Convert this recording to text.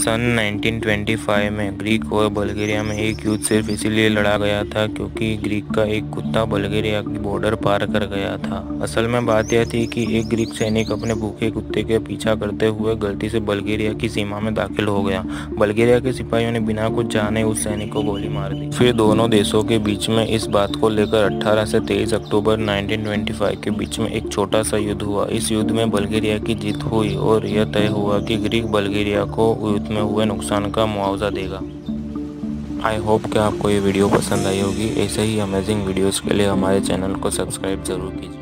सन 1925 में ग्रीक और बल्गेरिया में एक युद्ध सिर्फ इसीलिए लड़ा गया था क्योंकि ग्रीक का एक कुत्ता बल्गेरिया की बॉर्डर पार कर गया था। असल में बात यह थी कि एक ग्रीक सैनिक अपने भूखे कुत्ते के पीछा करते हुए गलती से बल्गेरिया की सीमा में दाखिल हो गया। बल्गेरिया के सिपाहियों ने बिना कुछ जाने उस सैनिक को गोली मार दी। फिर दोनों देशों के बीच में इस बात को लेकर 18 से 23 अक्टूबर 1925 के बीच में एक छोटा सा युद्ध हुआ। इस युद्ध में बल्गेरिया की जीत हुई और यह तय हुआ कि ग्रीक बल्गेरिया को युद्ध में हुए नुकसान का मुआवजा देगा। आई होप कि आपको ये वीडियो पसंद आई होगी। ऐसे ही अमेजिंग वीडियोस के लिए हमारे चैनल को सब्सक्राइब जरूर कीजिए।